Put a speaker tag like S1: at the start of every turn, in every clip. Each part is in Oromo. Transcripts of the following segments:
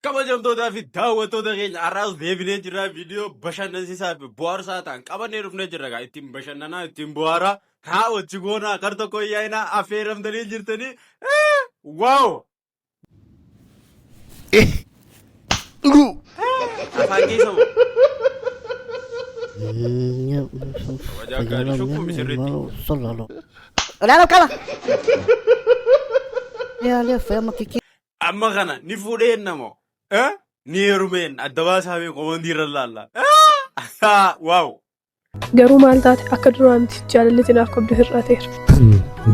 S1: kabajamtootaa fi daawwattoota keenya har'aas deebinee jirra viidiyoo bashannansiisaa fi bohaarsaa ta'an qabannee dhufnee jirra gaa ittiin bashannanaa ittiin bohaaraa haa wajji goonaa kar tokko yaa'inaa affeeramtanii jirtanii waaw afaan keessa moo wajaa gaarii shukku misirritti
S2: Udah kala. Ya, fayama kiki.
S1: amma kana ni fuudheen namoo ni heerumeen adda baasaafii qomandiirra laalla waaw
S3: garuu maal taate akka duraa miti jaalalli naaf qabdu hir'ateera.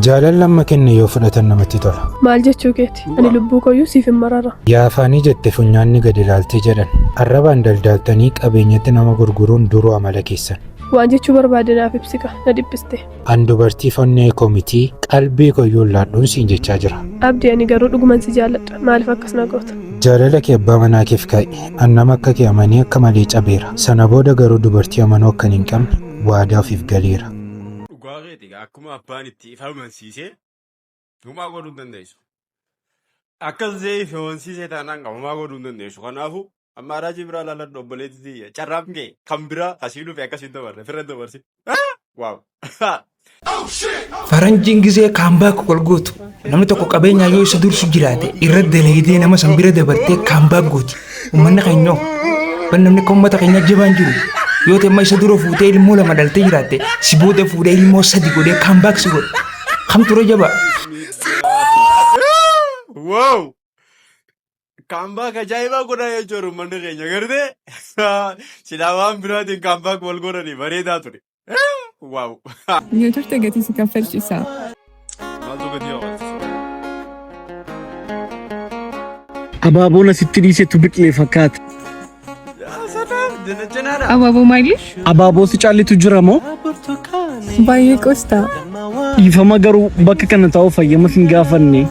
S4: Jaalala amma kenne yoo fudhatan namatti tola.
S3: Maal jechuu keeti? Ani lubbuu koyyuu siif hin marara.
S4: Yaa afaanii jette funyaanni gadi ilaaltee jedhan. Arrabaan daldaaltanii qabeenyatti nama gurguruun duruu amala keessan.
S3: Waan jechuu barbaade naaf ibsika na dhiphiste.
S4: An dubartii fonnee koomitii qalbii koyyuu laadhuun siin jechaa jira.
S3: Abdii ani garuu dhuguman si jaalladha. Maaliif akkas na goota?
S4: Jaalala kee abbaa manaa keef ka'e. An nama akka kee amanii akka malee cabeera. Sana booda garuu dubartii amanuu akka hin qabne waadaa ofiif galeera.
S1: dhugaa keeti akkuma abbaan itti ifa amansiisee dhumaa godhuu hin dandeessu. Akkas ta'ee ifa amansiisee taanaan qabamaa godhuu hin dandeessu. Kanaafuu amma raajii biraa laaladhu obboleetti carraam kee kan biraa asii dhufe akkasiin dabarre firra dabarsi. Waaw.
S5: Faranjiin gisee kaambaak wal gootu namni tokko qabeenyaa yoo isa dursu jiraate irra dalaydee nama san bira dabartee kaambaak gooti. Uummanni keenyoo ban namni akka uummata keenya jabaan jiru yoo ta'e amma isa dura fuutee ilmoo lama dhaltee jiraatte si booda fuudhee ilmoo sadi godhee kaambaak si godha. Kam ture jaba.
S1: Wow. Kaambaak ajaa'ibaa godhaa jechuudha uummanni keenya gartee silaa waan biraatiin kaambaak wal godhanii bareedaa ture. Waaw.
S6: Yoo turte gatii si kaffalchiisa.
S1: Maaltu gatii hawwachiisa?
S7: Abaaboon asitti dhiisetu biqilee fakkaata.
S6: Abaaboo maaliif?
S7: Abaaboo si caallitu jira moo?
S6: Baay'ee qostaa.
S7: Dhiifama garuu bakka kana taa'uu fayyama hin gaafanne.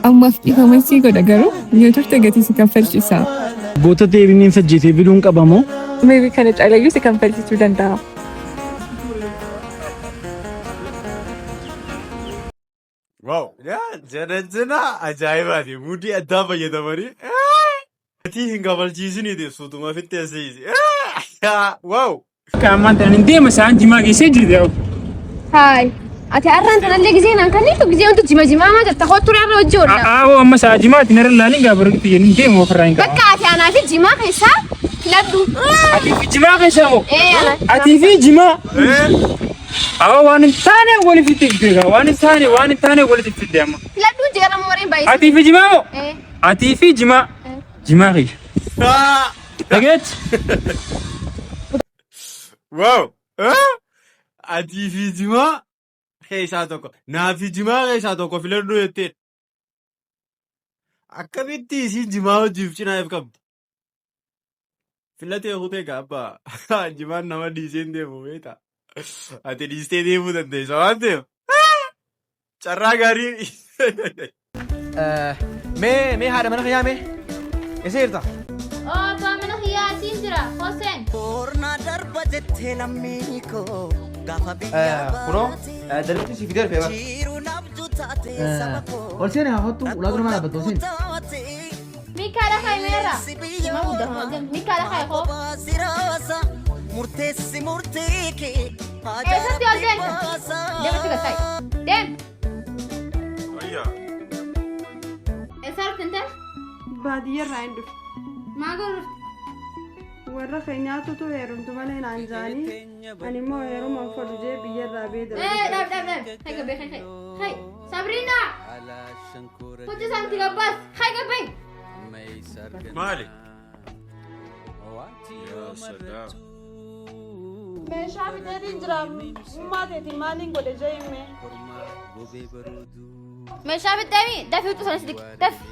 S6: Ammaaf dhiifama sii godha garuu yoo turte gatii si kaffalchiisa.
S7: Goota deebineen sajjeetee biluun qaba moo?
S6: Meebii kana caalayyuu si kaffalchiisuu danda'a.
S1: Waaw. Jana ajaa'ibaati mudii addaa fayyadamanii gatii hin kaffalchiisiniiti suutuma fitteessiisi. Waaw.
S5: Kaamaan ta'an deema isaan jimaa geessee jirti.
S8: Hai. Ati arran tanallee gisee naan kanniitu gisee wantu jima maa jirta kottu irra hojjoodha.
S5: Aawoo amma saa jimaatti narra laalin gaabarratti jennin deemu ofirraa hin qabu.
S8: Bakka ati anaa fi jimaa keessaa filadhu.
S5: Ati fi jimaa keessaa moo?
S8: Ana.
S5: Ati fi jimaa. Aawoo waan hin taane walitti fidde waan hin taane walitti fidde amma.
S8: Filadhu jeeramu warreen baay'ee.
S5: Ati fi jimaa moo? Ati fi jimaa. Jimaa kiyya. Dhageetti.
S1: Waaw. Ati fi jimaa. Keessaa tokko naafi jimaa keessaa tokko filadhu jetteen akkamitti isiin jimaa hojiif cinaaf qabdi filatee kutee gaabbaa jimaan nama dhiiseen deemu beektaa ati dhiistee deemuu dandeessa waan ta'eef carraa gaarii.
S2: Mee haadha mana kiyyaa mee? Eessa jirta?
S8: To'a mana kiyyaa asiin jira Hoseen.
S2: Kornaa darba jettee lammii koo gaafa biyyaa kunoo dalagni si fidee dhufee bara. Olseen haa hottu ulaa dura maal dhaabbattu Olseen?
S8: Mikaala Khaymeera. Jima guddaa hojjan Mikaala Khaykoo.
S2: Murteessi murtee kee
S8: Eessatti ol deemta? Deematti gattaayi. Deem. Eessa arginte?
S9: Baadiyyaarraa hin dhufe.
S8: Maa godhu?
S9: Warra keenyaatutu heerumtu malee naan jaanii ani immoo heeruma fudhu jee biyyarraa beeda.
S8: Dhab. Hai gabbee hai. Sabrina. Kuchi santi gabbas. Hai gabbee.
S1: Maali?
S9: Meeshaa bitee jira ummaa teetiin maaliin godhe jee hime.
S8: Meeshaa bitee dafii utuu sanis dik. Dafi.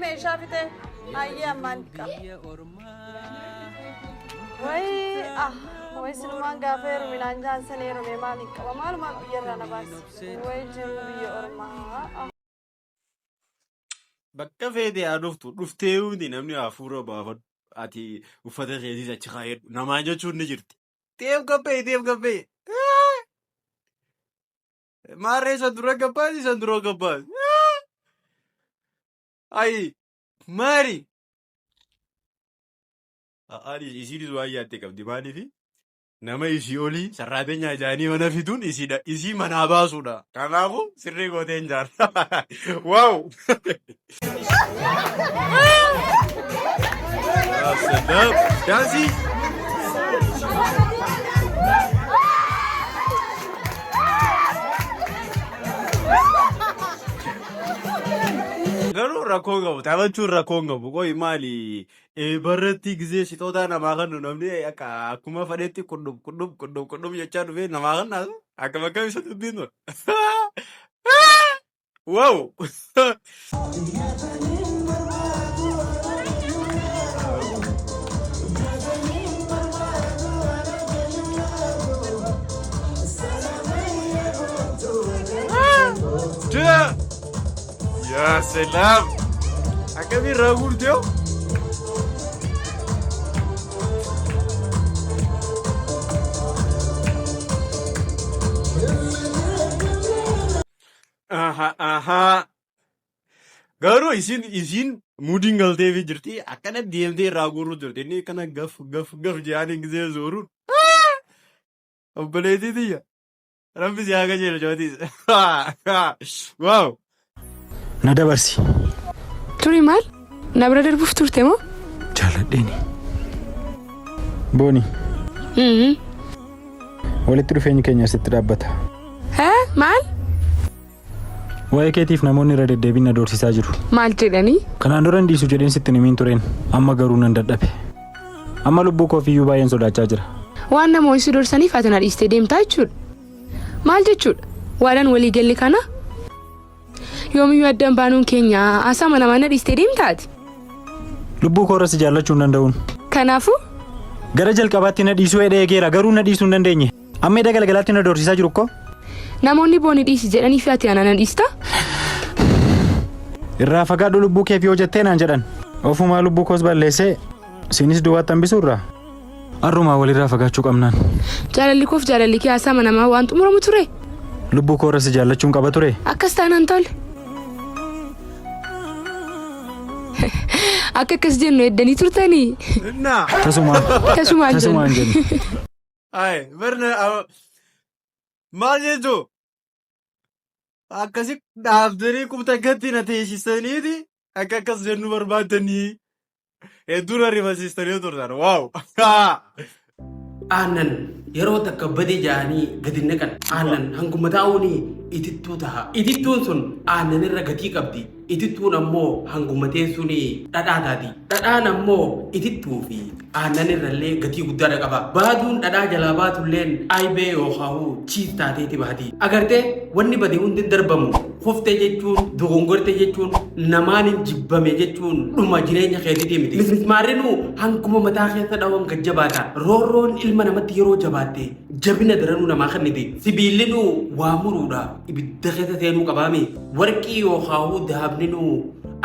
S9: Meeshaa bitee ayyee ammaan qaba. Wai sinumaan gaafa heeruminaan jaansan heerume maaliin qaba maalumaa biyyarraa na baasi. Wai jiru biyya ormaa.
S1: Bakka feetee haa dhuftee hundi namni hafuura baafadhu ati uffata keessiis achi kaa'edhu namaa jechuun ni jirti. Teef gabbee. Maarree san dura gabbaasi san dura gabbaasi. Ayi Mari. Ani isii waayyaatti qabdi maaliifi nama isii olii sarraatenya ijaanii mana fituun isiidha. Isii manaa baasuudha. Kanaafuu sirrii gootee hin jaarra. Waaw. Dansii. Garuu rakkoo qabu taphachuun rakkoo qabu qoyi maali barratti gisee shitoota namaa kan namni akka akkuma fedhetti kudhum jechaa dhufee namaa kan naasu akka bakka isa dubbiin ture. Wow. Ya selam. Akak ni ragu dia. Aha. Garu isin muding galte vi jirti. Akana DMD ragu ru jirti. Ni kana gaf jani gze zorun. Ab beledi dia. Rambi siaga jelo jodi. Wow.
S4: Na dabarsi.
S3: Turi maal? Na bira darbuuf turte moo?
S4: Jaaladheeni. Booni. Walitti dhufeenyi keenya asitti dhaabbata.
S3: Haa? Maal?
S4: Waa'ee keetiif namoonni irra deddeebiin na doorsisaa jiru.
S3: Maal jedhanii?
S4: Kanaan dura hin dhiisu jedheen sitti himiin tureen. Amma garuu nan dadhabe. Amma lubbuu koofiyyuu baay'een sodaachaa jira.
S3: Waan namoonni si doorsaniif ati na dhiistee deemtaa jechuudha. Maal jechuudha? Waadhaan walii galli kana? Yoomiyyuu addaan baanuun keenya asaa mana mana dhiistee deemtaati.
S4: Lubbuu koorras jaallachuu hin danda'uun.
S3: Kanaafuu?
S4: Gara jalqabaatti na dhiisuu hedhee eegeera garuu na dhiisuu hin dandeenye. Amma edda galgalaatti na doorsisaa jiru ko?
S3: Namoonni booni dhiisi jedhanii fi ati ana na dhiista?
S4: Irraa fagaadhu lubbuu keef yoo jettee naan jedhan. Ofumaa lubbuu koos balleessee sinis duwwaatti hambisuurraa. Arrumaa walirraa fagaachuu qabnaan.
S3: Jaalalli koof jaalalli kee asaa mana waan xumuramu ture?
S4: Lubbuu koorras jaallachuun qaba ture.
S3: Akkas taanaan tole. Akka akkas jennu eddanii turtanii? Tasumaan
S1: jennu. Ay, barna maal jettu? Akkasi dhaabdanii qubta gatti na teessisaniiti akka akkas jennu barbaadanii hedduu na rifasiistanii turtan. Waaw.
S10: Aannan yeroo takka badee ja'anii gadi naqan aannan hanguma taa'uuni itittuu ta'a. Itittuun sun aannan irra gatii qabdi. Itittuun ammoo hanguma teessuni dhadhaa taati. Dhadhaan ammoo itittuu fi aannan irrallee gatii guddaadha qaba. Baaduun dhadhaa jalaa baatulleen aayibee yookaan chiis taateeti baati. Agartee wanni badee hundi darbamu koftee jechuun dogongortee jechuun namaan jibbame jechuun dhuma jireenya keetiiti miti. Mismaarrinuu hanguma mataa keessa dhawan gajjabaata. Roorroon ilma namatti yeroo jabaatte jabina daranuu namaa kenniti. Sibiillinuu waa muruudha ibidda keessa seenuu qabaami. Warqii yookaan dahabninuu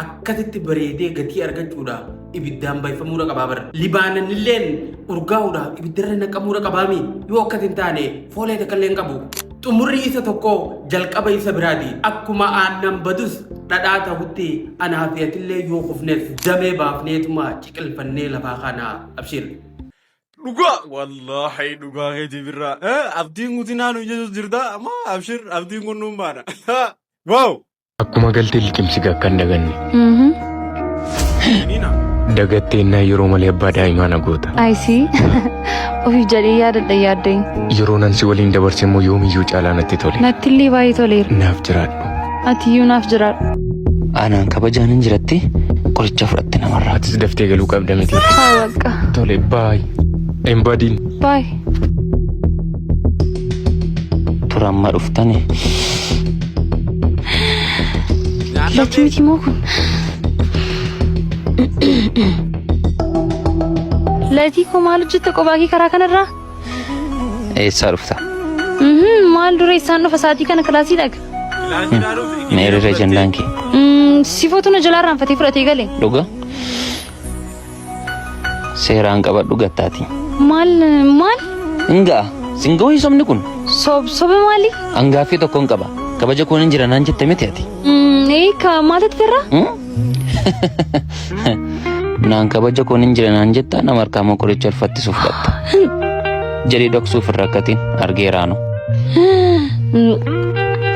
S10: akkasitti bareedee gatii argachuudha ibiddaan bayfamuudha qabaa bara. Libaananilleen urgaa'uudha ibiddarra naqamuudha qabaami. Yoo akkas hin taane foolee takkallee qabu. Xumurri isa tokko jalqaba isa biraati. Akkuma aannan badus dhadhaa ta'utti anaa fi atillee yoo kufneef damee baafneetuma ciqilfannee lafaa kana abshir.
S1: Dhugaa wallahi dhugaa keetii birraa abdiin guutii naannoo jechuus jirta amma abshir abdiin kun nuun baana. Wow.
S11: Akkuma galtee liqimsi kan daganne. Dagattee naa yeroo malee abbaa daa'imaa na goota.
S12: Ayisii ofiif jedhee yaadadha yaaddeen.
S11: Yeroo nan si waliin dabarse immoo yoomiyyuu caalaa natti tole.
S12: Natti illee baay'ee toleera.
S11: Naaf jiraadhu.
S12: Atiyyuu naaf jiraadhu.
S13: Anaan kabajaan hin jiratti qoricha fudhatte namarraa.
S11: Atis daftee galuu qabda miti.
S12: Haa bakka.
S11: Tole baay. Embadiin.
S12: Baay.
S13: Turamma dhuftani.
S12: Lati miti moo kun? Lati koo maal hojjette qophaa kee karaa kanarraa?
S13: Eessaa dhufta?
S12: Maal dura isaan dhufa sa'aatii kana kilaasii dhaga?
S13: Meerira jandaan kee?
S12: Sifootu na jalaa raanfatee fudhatee galee.
S13: Dhuga? Seeraan qabadhu gattaati.
S12: Maal?
S13: Hingaa singoo hin sobni kun?
S12: Soba maali?
S13: Angaaffii tokkoon qaba. Kabaja koon hin jira naan jette miti ati.
S12: Eeka maaltu irra?
S13: Naan kabaja koon hin jiran naan jetta nama harkaa qoricha ulfattisuuf dhatta. Jedhee dhoksuuf hin rakkatin argeeraanu.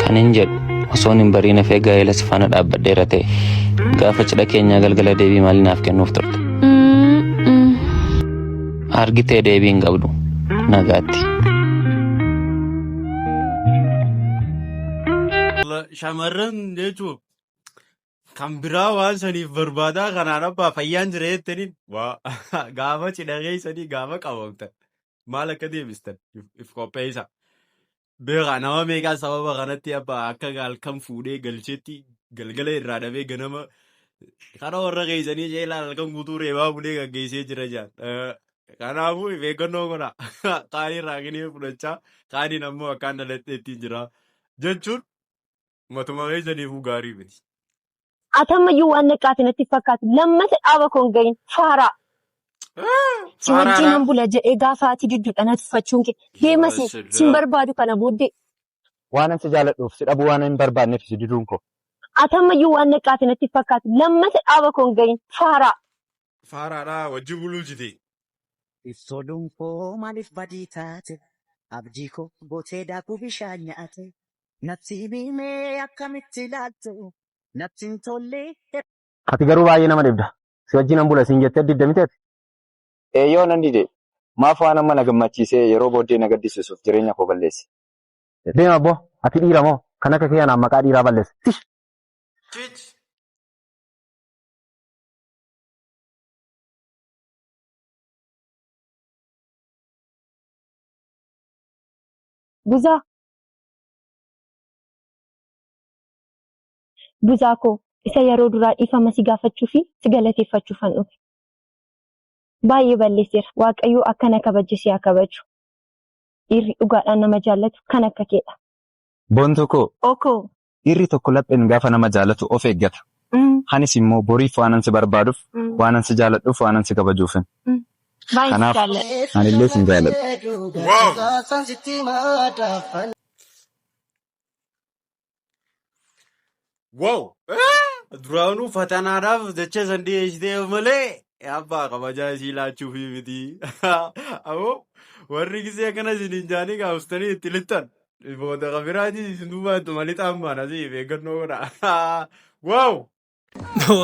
S13: Kan hin jedhu osoon hin bariin hafee gaa'ela si faana dhaabbadheera ta'e gaafa cidha keenyaa galgala deebii maalii naaf kennuuf turte. Argitee deebii hin qabdu nagaatti.
S1: Shamarran jechuun kan biraa waan saniif barbaadaa kanaan abbaa fayyaan jira jettaniin gaafa cidha keessanii gaafa qabamtan maal akka deebistan if qopheessa. Beekaa nama meeqaa sababa kanatti abbaa akka halkan fuudhee galcheetti galgala irraa dhabee ganama kana warra keessanii jeelaan halkan guutuu reebaa bulee gaggeessee jira jaan. Kanaafuu eeggannoo godha. Qaanii raaginee fudhachaa qaaniin ammoo akkaan dhaladhee ittiin jira jechuun matuma keessaniifuu gaarii miti.
S14: Atamayyuu waan naqaate natti fakkaatu lammata dhaaba koon gahin faaraa. Si wajjin nan bula jedhee gaafa ati dudduudha na tuffachuun kee deemasi sin barbaadu kana booddee.
S15: Waan ansi jaaladhuuf si dhabuu waan hin barbaanneef si diduun koo.
S14: Atamayyuu waan naqaate natti fakkaatu lammata dhaaba koon gahin faaraa.
S1: Faaraadhaa wajjin buluu jite.
S2: Ibsooluun koo maaliif badii taate abdii koo gootee daakuu bishaan nyaate natti himee akkamitti ilaaltu natti hin tolle.
S15: Ati garuu baay'ee nama dhibda. Si wajjin nan bula siin jettee didda miteeti. Eeyyoo nan dide. Maaf waan amma na gammachiisee yeroo booddee na gaddisiisuuf jireenya koo balleessi. Deema abboo ati dhiira moo kan akka kee anaan maqaa dhiiraa balleessi.
S14: Buzaa koo isa yeroo duraa dhiifama si gaafachuu fi si galateeffachuuf an dhufe. Baay'ee balleesseera. Waaqayyoo akkana kabajjisee haa kabaju. Dhiirri dhugaadhaan nama jaallatu kan akka keedha.
S15: Boontuu koo.
S14: Okoo.
S15: Dhiirri tokko lapheen gaafa nama jaallatu of eeggata. Anis immoo boriif waanan si barbaaduuf, waanan si jaalladhuuf, waanan si kabajuufin. Kanaaf anillee sin jaalladhu.
S1: Wow! Duraanuu fatanaadhaaf jecha san dhiyeessitee malee abbaa kabajaa isii laachuuf miti. Ammoo warri gisee akkana isiniin jaanii gaafustanii itti lixxan. Booda kabiraatii isin duubaatti malixaan baana siif eeggannoo godha. Wow!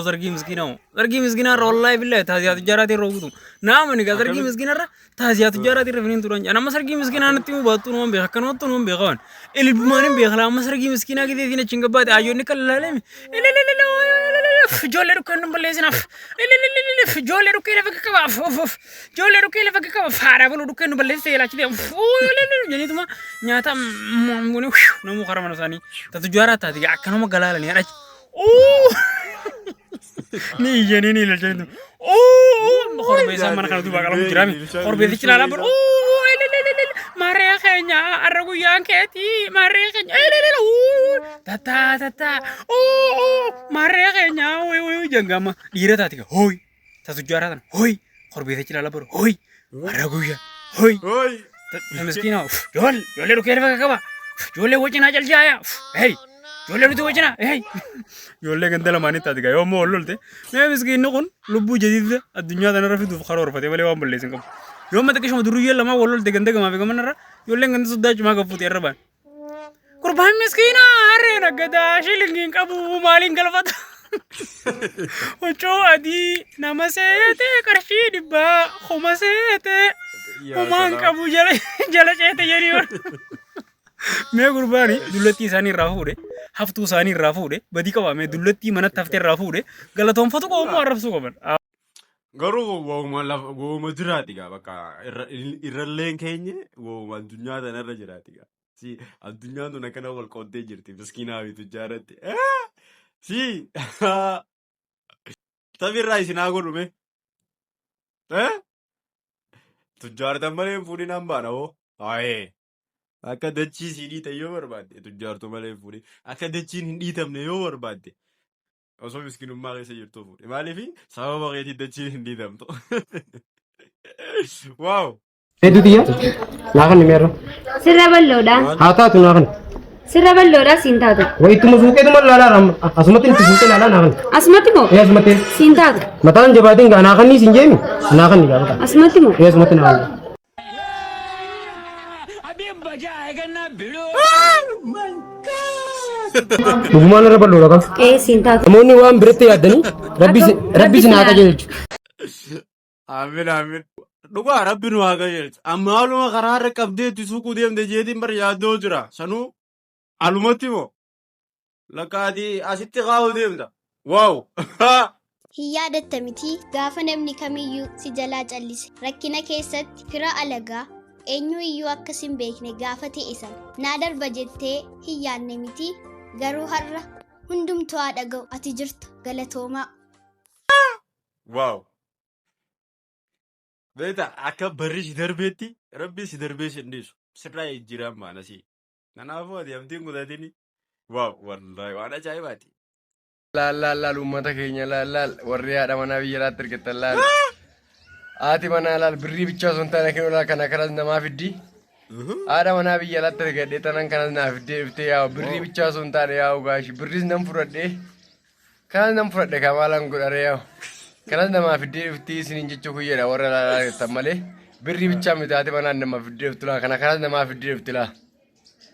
S5: Sargii miskiinaa sargii miskiinaa wallahi billahi taasisaa tijaaraatii irra guutu nama ni sargii miskiinaa taasisaa tijaaraatii irra finiin turan nama sargii miskiinaa natti mubaatu nama beeka kanootu nama beekan ilmaan beekla amma sargii miskiinaa gidee siin achiin gabbaate ayyoonni kallalame ijoollee dhukkee nu balleessinaaf ijoollee dhukkee lafa qabaaf ijoollee dhukkee lafa qabaaf haadha buluu dhukkee nu balleessee laachitee jeniituma nyaata namu karaa mana isaanii tijaaraa taate akkanuma galaalanii adhachi. Ni ijeni ni lelchentu. Korbe sama nak kalau tu bakal menjerami. Korbe itu celana ber. Mare kenya aragu yang keti. Mare kenya. Tata. Mare kenya. Jangan dira tadi. Hoi. Satu jaratan. Hoi. Korbe itu celana ber. Hoi. Aragu ya. Hoi. Miskin. Jol. Jolnya rukian apa kau? Jolnya wajib aja jaya. Hey. Jollee nuti wajjina ijoollee ganda lamaanii taate gaa yoo ammoo wallolte mee miskiinni kun lubbuu jadiidde addunyaa tanarra fiduuf karoorfate malee waan balleessin qabu yoo mata qishuma duruyyee lamaa wallolte ganda gamaa fi gamanarra ijoolleen ganda soddaa cimaa gaffuuti irra baan gurbaan miskiina harree naggadaa shilingiin qabu maaliin galfata huccuu adii nama seete qarshii dhibbaa kuma seete humaan qabu jala ceete jedhii mee gurbaani dullatti isaanii irraa fuudhe haftuu isaanii irraa fuudhe badii qabame dullatti manatti haftee irraa fuudhe galatoonfatu qoommoo arrabsuu qaban.
S1: Garuu wooma jiraati gaa bakka irralleen keenya wooma addunyaa tanarra jiraati gaa. Si addunyaan tun akkana wal qooddee jirti miskiinaa fi tujjaaratti. Si tapirraa isin haa godhume. Tujjaartan malee fuudhin hambaan hoo. Haayee. Akka dachii si dhiita yoo barbaadde tujjaartu malee fuudhe akka dachiin hin dhiitamne yoo barbaadde osoo miskiinummaa keessa jirtu fuudhe maaliif sababa keetii dachiin hin dhiitamtu. Waaw.
S16: Hedduu xiyyaa laakan ni meerra.
S8: Sirra balloodha.
S16: Haa taatu laakan.
S12: Sirra balloodhaa siin taatu.
S16: Wayituma suuqeetuma laalaa asumatti nuti suuqee laalaa naakan.
S12: Asumatti moo?
S16: Asumatti.
S12: Siin taatu.
S16: Mataan jabaatiin gaa naakan ni siin jeemi. Naakan ni gaa.
S12: Asumatti moo?
S16: Asumatti naakan. Dhugumaan irra bal'oodha qaba.
S12: Siin taatu.
S16: Namoonni waan biratti yaaddanii rabbis naa qajeelchu.
S1: Amiin amiin. Dhugaa rabbi nu haa qajeelchu. Amma haaluma karaa irra qabdeetti suuquu deemte jeetiin bar yaaddoo jira. Sanuu alumatti moo? Lakkaatii asitti qaawuu deemta. Waaw.
S8: Hin yaadatta miti gaafa namni kamiyyuu si jalaa callise rakkina keessatti fira alagaa eenyu iyyuu akkas hin beekne gaafa ta'e sana naa darba jettee hin yaadne miti garuu har'a hundumtuu haa dhaga'u ati jirtu galatoomaa.
S1: Waaw. Beeta akka barri si darbeetti rabbi si darbee si dhiisu sirraa jijjiiraan maanasi. Kanaafuu ati amtiin guutatini. Waaw wallaahi waan ajaa'ibaati.
S17: Laal uummata keenya laal warri haadha manaa biyya laatti argattan laal. Haati manaa laal birrii bichaa sun taana kennu laal kana kanas namaa fiddi. Haadha manaa biyya laatti argadhee tanan kanas naa fiddee dhuftee yaa'u birrii bichaa sun taane yaa'u gaashi birris nan fudhadhee kanas nan fudhadhe kamaalan godhare yaa'u. Kanas namaa fiddee dhuftee isiniin jechuu kuyyeedha warra laalaa jettan malee birrii bichaa miti haati manaa nama fiddee dhufti laa kana kanas namaa fiddee dhufti laa.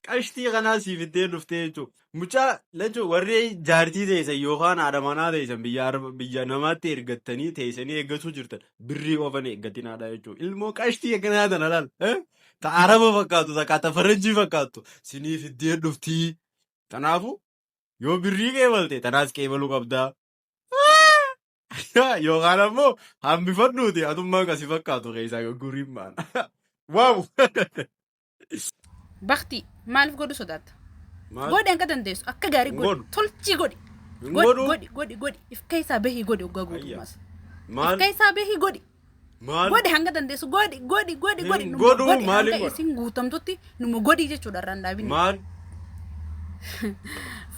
S1: Qashtii kanaa si fiddee dhuftee jechuudha. Mucaa jechuun warri jaartii teessan yookaan haadha manaa teessan biyya namaatti ergattanii teessanii eeggachuu jirtan birrii ofan eeggatiin haadha jechuudha. Ilmoo qashtii akkanaa tana laal. Ta araba fakkaatu takka faranjii fakkaatu sinii fiddee dhuftii. Kanaafuu yoo birrii qeebalte tanaas qeebaluu qabdaa. Yookaan ammoo hambifadhuuti atummaan kasi fakkaatu keessaa gurguriin maana. Waaw.
S18: Bakti maaliif godhu sodaata? Godhi akka dandeessu akka gaarii godhi tolchii godhi. Godhi if keessaa bahii godhi oggaa guutummaas. If keessaa bahii godhi. Godhi hanga dandeessu godhi.
S1: Godhuu maaliif godhi?
S18: Isin guutamtutti numa godhi jechuudha irraan dhaabini.
S1: Maal?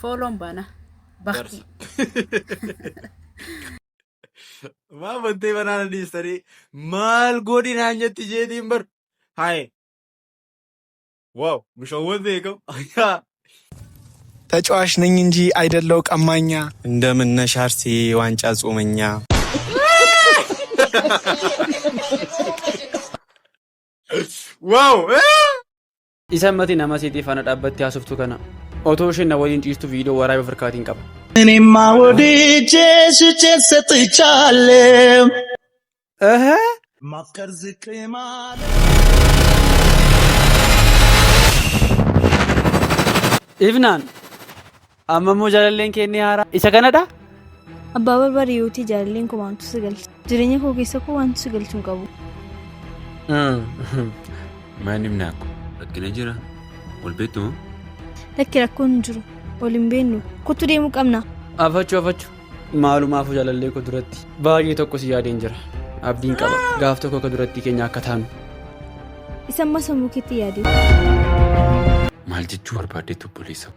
S18: Fooloon baana. Bakti.
S1: Maa bantee banaana dhiistanii maal godhi naan jetti jeetiin bar. Haye. ዋው ምሸወት ነው
S19: ተጫዋች ነኝ እንጂ አይደለው ቀማኛ
S20: እንደምነሽ አርሲ ዋንጫ ጾመኛ
S1: ዋው
S21: ኢሰመቲ ነማሲቲ ፈነዳበት ያስፍቱ ከና ኦቶሽን ወይን ጪስቱ ቪዲዮ ወራይ በፍርካቲን ቀባ
S19: እኔማ ወድጄ ስቼ ሰጥቻለሁ ማፍቀር ዝቅ ማለት
S21: Ifnaan ammoo jaalalleen keenya haaraa isa kanadha.
S22: Abbaa barbaadiyootii jaalalleen koo waantu si galcha. Jireenya koo keessa koo waantu si galchu hin qabu.
S11: Maal himnaa ko rakkina jira wal beektu moo?
S22: Lakki rakkoon hin jiru wal hin beeknu kottu deemuu qabna.
S21: Afachuu maalumaafuu jaalallee koo duratti baay'ee tokko si yaadeen jira abdiin qaba gaaf tokko akka duratti keenya akka taanu.
S22: Isa amma sammuu keetti yaadee.
S11: Maal jechuu barbaaddeetu obboleessa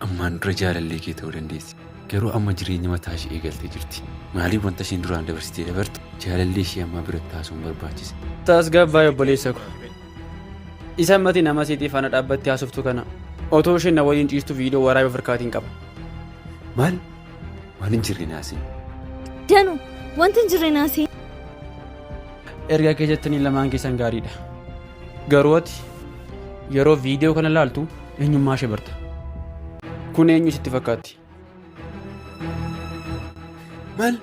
S11: ammaan dura jaalallee kee ta'uu dandeessi garuu amma jireenya mataa ishee eegaltee jirti maaliif wanta isheen duraan dabarsitee dabarte jaalallee ishee ammaa biratti taasisuun barbaachise.
S21: Taas gabbaa obboleessa ko isa ammati nama seetii faana dhaabbatti haasoftu kana otoo isheen na waliin ciistu viidiyoo waraabee ofirkaatiin qaba.
S11: Maal? Waan hin jirre naasee.
S22: Danu wanti hin jirre naasee.
S21: Ergaa kee jettanii lamaan keessan gaariidha garuu ati yeroo viidiyoo kana laaltu eenyummaa ishee barta. Kun eenyu sitti fakkaatti?
S22: Maal?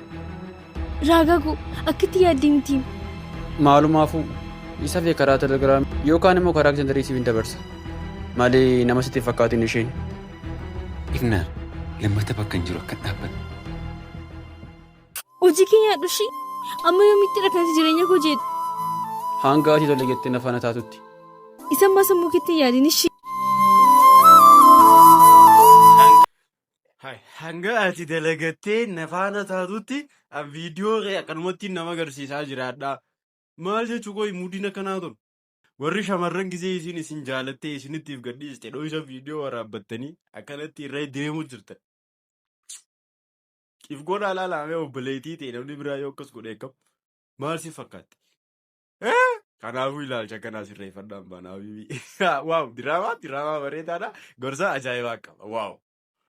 S22: Raagagu akkitti yaaddii miti.
S21: Maalumaafuu isa fi karaa telegiraam yookaan immoo karaa aksendarii siif hin dabarsa. Malee nama sitti fakkaatiin isheen.
S11: Ifnaan lammata bakka hin jiru akka dhaabban.
S22: Hojii keenya dhushi amma yoomitti rakkansi jireenya koo jeetu.
S21: Hanga ati tole jettee na faana taatutti.
S22: Isa amma sammuu keetti yaadin ishee.
S1: Hanga ati dalagattee na faana taatutti viidiyoo akkanumatti nama agarsiisaa jiraadha. Maal jechuu koo muudina akkanaa tolu. Warri shamarran gisee isin jaalattee isinittiif gadhiiste dho'isa viidiyoo waraabbattanii akkanatti irra deemuu jirtan. If godhaa laalamee obboleettii ta'e namni biraa yoo akkas godhe maal si fakkaatti? Kanaafuu ilaalcha kanaa sirreeffadhaan baanaa. Waaw diraamaa bareedaadha. Gorsa ajaa'ibaa qaba. Waaw.